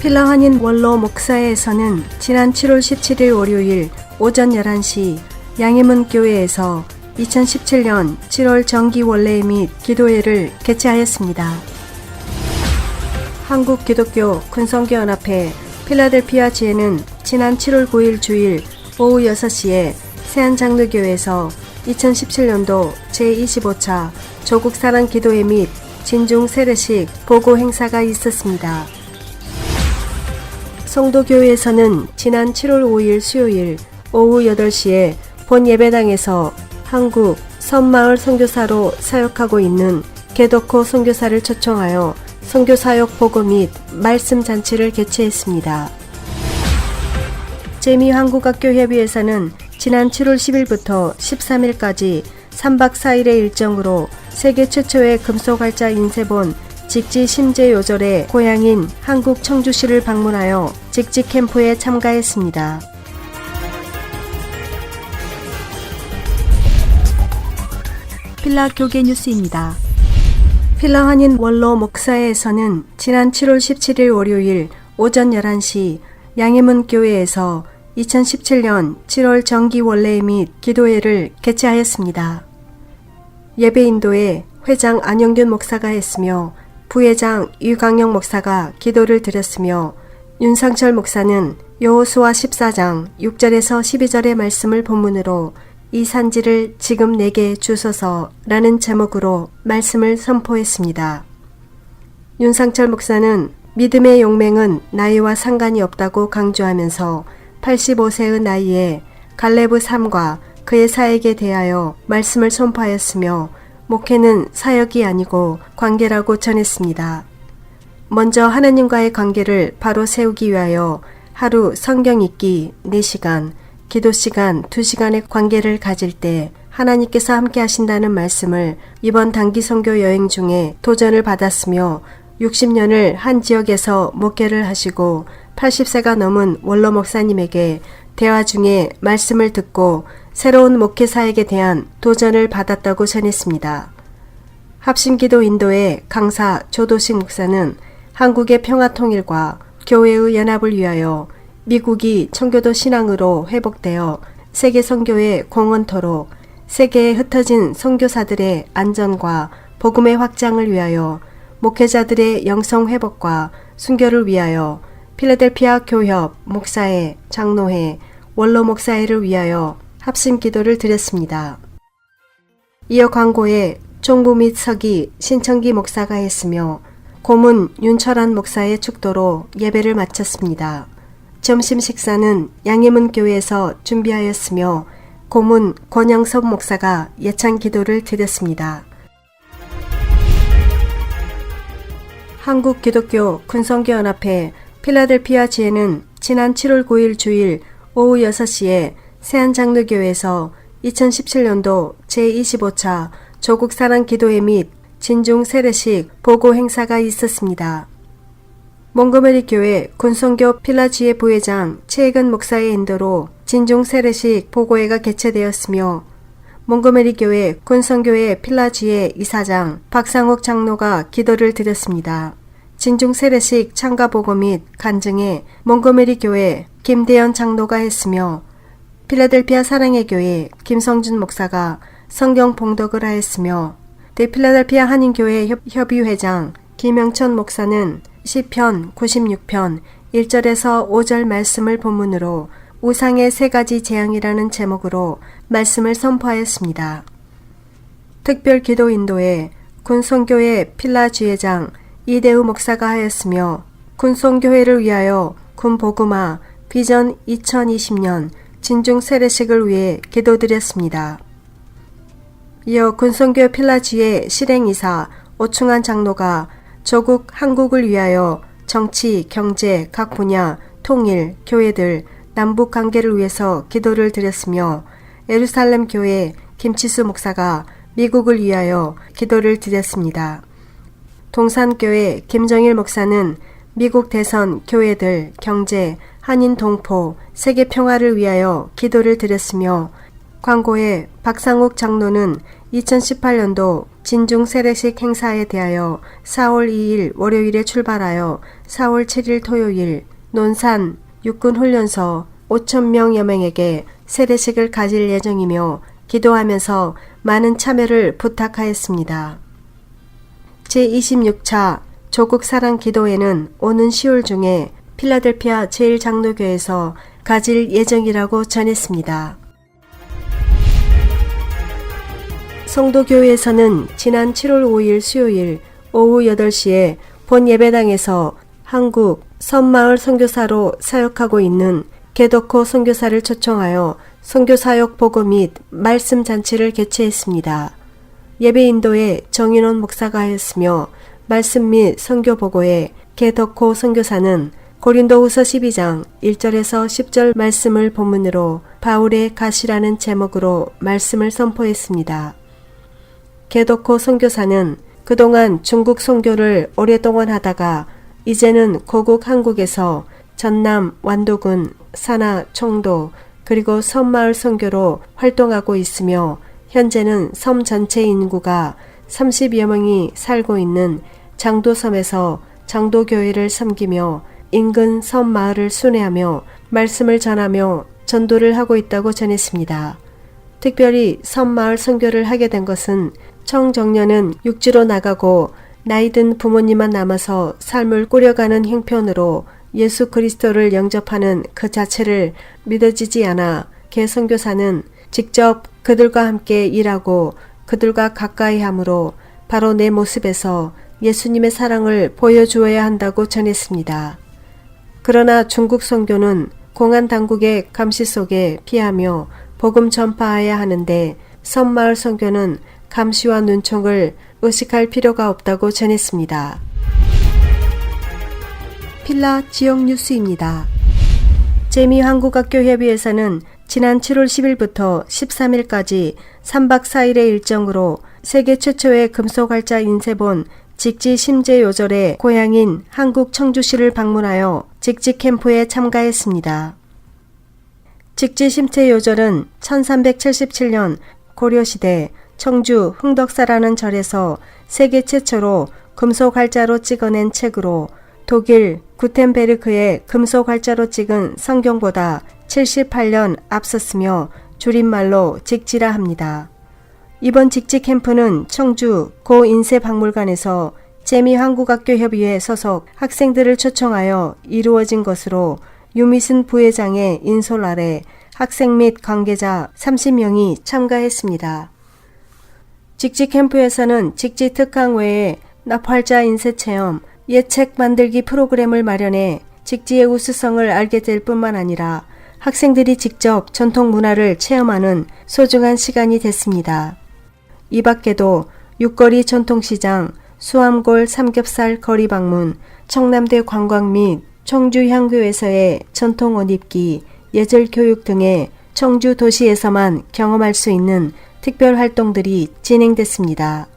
필라 한인 원로 목사회에서는 지난 7월 17일 월요일 오전 11시 양해문 교회에서 2017년 7월 정기 원례 및 기도회를 개최하였습니다. 한국기독교 군성교연합회 필라델피아 지회는 지난 7월 9일 주일 오후 6시에 세안장로교회에서 2017년도 제25차 조국사랑 기도회 및 진중 세례식 보고 행사가 있었습니다. 성도교회에서는 지난 7월 5일 수요일 오후 8시에 본 예배당에서 한국 섬마을 선교사로 사역하고 있는 개덕호 선교사를 초청하여 선교사역 보고 및 말씀 잔치를 개최했습니다. 재미한국학교협의회에서는 지난 7월 10일부터 13일까지 3박 4일의 일정으로 세계 최초의 금속활자 인쇄본 직지 심재 요절의 고향인 한국 청주시를 방문하여 직지 캠프에 참가했습니다. 필라 교계 뉴스입니다. 필라 한인 원로 목사회에서는 지난 7월 17일 월요일 오전 11시 양해문 교회에서 2017년 7월 정기 원례 및 기도회를 개최하였습니다. 예배 인도에 회장 안영균 목사가 했으며 부회장 유강영 목사가 기도를 드렸으며 윤상철 목사는 여호수아 14장 6절에서 12절의 말씀을 본문으로 이 산지를 지금 내게 주소서 라는 제목으로 말씀을 선포했습니다. 윤상철 목사는 믿음의 용맹은 나이와 상관이 없다고 강조하면서 85세의 나이에 갈레브 삶과 그의 사역에 대하여 말씀을 선포하였으며 목회는 사역이 아니고 관계라고 전했습니다. 먼저 하나님과의 관계를 바로 세우기 위하여 하루 성경 읽기 4시간, 기도 시간 2시간의 관계를 가질 때 하나님께서 함께 하신다는 말씀을 이번 단기 선교 여행 중에 도전을 받았으며 60년을 한 지역에서 목회를 하시고 80세가 넘은 원로 목사님에게 대화 중에 말씀을 듣고 새로운 목회 사역에 대한 도전을 받았다고 전했습니다. 합심기도 인도의 강사 조도식 목사는 한국의 평화통일과 교회의 연합을 위하여 미국이 청교도 신앙으로 회복되어 세계 선교의 공헌토록 세계에 흩어진 선교사들의 안전과 복음의 확장을 위하여 목회자들의 영성 회복과 순교를 위하여 필라델피아 교협, 목사회, 장로회, 원로 목사회를 위하여 합심 기도를 드렸습니다. 이어 광고에 종부 및 서기 신청기 목사가 했으며 고문 윤철한 목사의 축도로 예배를 마쳤습니다. 점심 식사는 양해문 교회에서 준비하였으며 고문 권양섭 목사가 예찬 기도를 드렸습니다. 한국기독교 군성교연합회 필라델피아 지회는 지난 7월 9일 주일 오후 6시에 세안장로교회에서 2017년도 제25차 조국사랑 기도회 및 진중 세례식 보고 행사가 있었습니다. 몽고메리 교회 군성교 필라지회 부회장 최혜근 목사의 인도로 진중 세례식 보고회가 개최되었으며 몽고메리 교회 군성교회 필라지회 이사장 박상욱 장로가 기도를 드렸습니다. 진중 세례식 참가 보고 및 간증에 몽고메리 교회 김대현 장로가 했으며 필라델피아 사랑의 교회 김성준 목사가 성경 봉독을 하였으며 대필라델피아 한인교회 협의회장 김영천 목사는 시편 96편 1절에서 5절 말씀을 본문으로 우상의 3가지 재앙이라는 제목으로 말씀을 선포하였습니다. 특별 기도 인도에 군송교회 필라 주회장 이대우 목사가 하였으며 군송교회를 위하여 군복음화 비전 2020년 진중 세례식을 위해 기도드렸습니다. 이어 군송교 필라지회 실행이사 오충환 장로가 조국 한국을 위하여 정치, 경제, 각 분야, 통일, 교회들, 남북 관계를 위해서 기도를 드렸으며 예루살렘 교회 김치수 목사가 미국을 위하여 기도를 드렸습니다. 동산교회 김정일 목사는 미국 대선 교회들, 경제, 한인 동포, 세계 평화를 위하여 기도를 드렸으며 광고에 박상욱 장로는 2018년도 진중 세례식 행사에 대하여 4월 2일 월요일에 출발하여 4월 7일 토요일 논산 육군훈련소 5,000명여 명에게 세례식을 가질 예정이며 기도하면서 많은 참여를 부탁하였습니다. 제26차 조국사랑 기도회는 오는 10월 중에 필라델피아 제1장로교에서 가질 예정이라고 전했습니다. 성도교회에서는 지난 7월 5일 수요일 오후 8시에 본 예배당에서 한국 섬마을 선교사로 사역하고 있는 개덕호 선교사를 초청하여 선교사역 보고 및 말씀 잔치를 개최했습니다. 예배 인도에 정인원 목사가 하였으며 말씀 및 선교 보고에 개덕호 선교사는 고린도후서 12장 1절에서 10절 말씀을 본문으로 바울의 가시라는 제목으로 말씀을 선포했습니다. 개덕호 선교사는 그동안 중국 선교를 오랫동안 하다가 이제는 고국 한국에서 전남, 완도군, 산하, 청도 그리고 섬마을 선교로 활동하고 있으며 현재는 섬 전체 인구가 30여 명이 살고 있는 장도섬에서 장도교회를 섬기며 인근 섬 마을을 순회하며 말씀을 전하며 전도를 하고 있다고 전했습니다. 특별히 섬 마을 선교를 하게 된 것은 청정년은 육지로 나가고 나이든 부모님만 남아서 삶을 꾸려가는 형편으로 예수 그리스도를 영접하는 그 자체를 믿어지지 않아 개 선교사는 직접 그들과 함께 일하고 그들과 가까이 함으로 바로 내 모습에서 예수님의 사랑을 보여주어야 한다고 전했습니다. 그러나 중국 선교는 공안 당국의 감시 속에 피하며 복음 전파해야 하는데 섬마을 선교는 감시와 눈총을 의식할 필요가 없다고 전했습니다. 필라 지역 뉴스입니다. 재미한국학교협의회에서는 지난 7월 10일부터 13일까지 3박 4일의 일정으로 세계 최초의 금속활자 인쇄본 직지 심재 요절의 고향인 한국 청주시를 방문하여 직지 캠프에 참가했습니다. 직지 심재 요절은 1377년 고려시대 청주 흥덕사라는 절에서 세계 최초로 금속활자로 찍어낸 책으로 독일 구텐베르크의 금속활자로 찍은 성경보다 78년 앞섰으며 줄임말로 직지라 합니다. 이번 직지 캠프는 청주 고인쇄박물관에서 재미한국학교협의회 소속 학생들을 초청하여 이루어진 것으로 유미순 부회장의 인솔 아래 학생 및 관계자 30명이 참가했습니다. 직지 캠프에서는 직지 특강 외에 납활자 인쇄 체험, 예책 만들기 프로그램을 마련해 직지의 우수성을 알게 될 뿐만 아니라 학생들이 직접 전통 문화를 체험하는 소중한 시간이 됐습니다. 이 밖에도 육거리 전통시장, 수암골 삼겹살 거리 방문, 청남대 관광 및 청주 향교에서의 전통 옷 입기, 예절 교육 등의 청주 도시에서만 경험할 수 있는 특별 활동들이 진행됐습니다.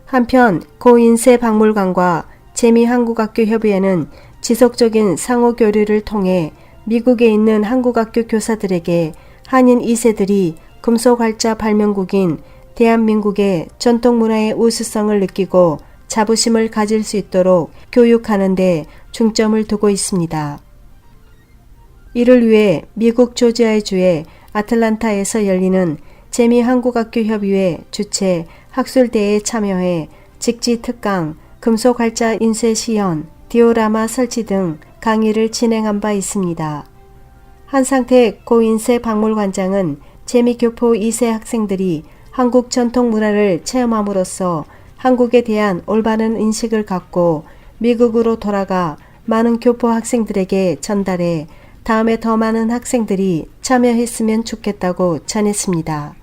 한편 고인쇄 박물관과 재미한국학교협의회는 지속적인 상호 교류를 통해 미국에 있는 한국학교 교사들에게 한인 2세들이 금속활자 발명국인 대한민국의 전통문화의 우수성을 느끼고 자부심을 가질 수 있도록 교육하는 데 중점을 두고 있습니다. 이를 위해 미국 조지아의 주의 아틀란타에서 열리는 재미한국학교협의회 주최 학술대회에 참여해 직지 특강, 금속활자 인쇄 시연, 디오라마 설치 등 강의를 진행한 바 있습니다. 한상택 고인쇄 박물관장은 재미교포 2세 학생들이 한국 전통 문화를 체험함으로써 한국에 대한 올바른 인식을 갖고 미국으로 돌아가 많은 교포 학생들에게 전달해 다음에 더 많은 학생들이 참여했으면 좋겠다고 전했습니다.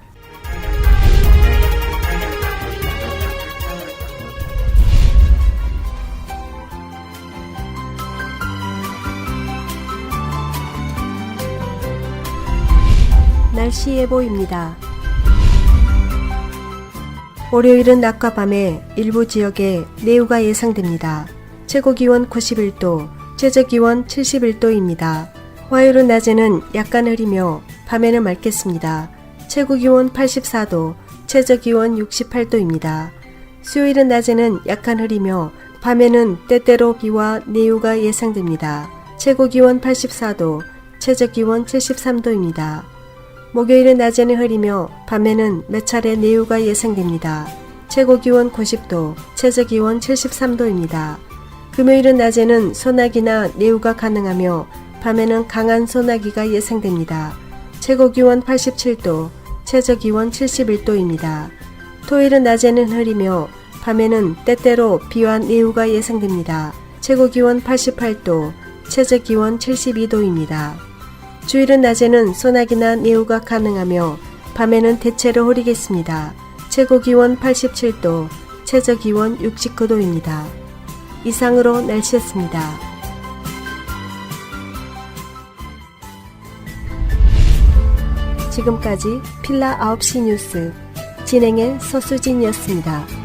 날씨 예보입니다. 월요일은 낮과 밤에 일부 지역에 내우가 예상됩니다. 최고기온 91도, 최저기온 71도입니다. 화요일은 낮에는 약간 흐리며 밤에는 맑겠습니다. 최고기온 84도, 최저기온 68도입니다. 수요일은 낮에는 약한 흐리며 밤에는 때때로 비와 내유가 예상됩니다. 최고 기온 84도, 최저 기온 73도입니다. 목요일은 낮에는 흐리며 밤에는 몇 차례 내유가 예상됩니다. 최고 기온 90도, 최저 기온 73도입니다. 금요일은 낮에는 소나기나 내유가 가능하며 밤에는 강한 소나기가 예상됩니다. 최고 기온 87도, 최저 기온 71도입니다. 토요일은 낮에는 흐리며 밤에는 때때로 비와 내유가 예상됩니다. 최고 기온 88도, 최저 기온 72도입니다. 주일은 낮에는 소나기나 내유가 가능하며 밤에는 대체로 흐리겠습니다. 최고 기온 87도, 최저 기온 69도입니다. 이상으로 날씨였습니다. 지금까지 필라 9시 뉴스 진행의 서수진이었습니다.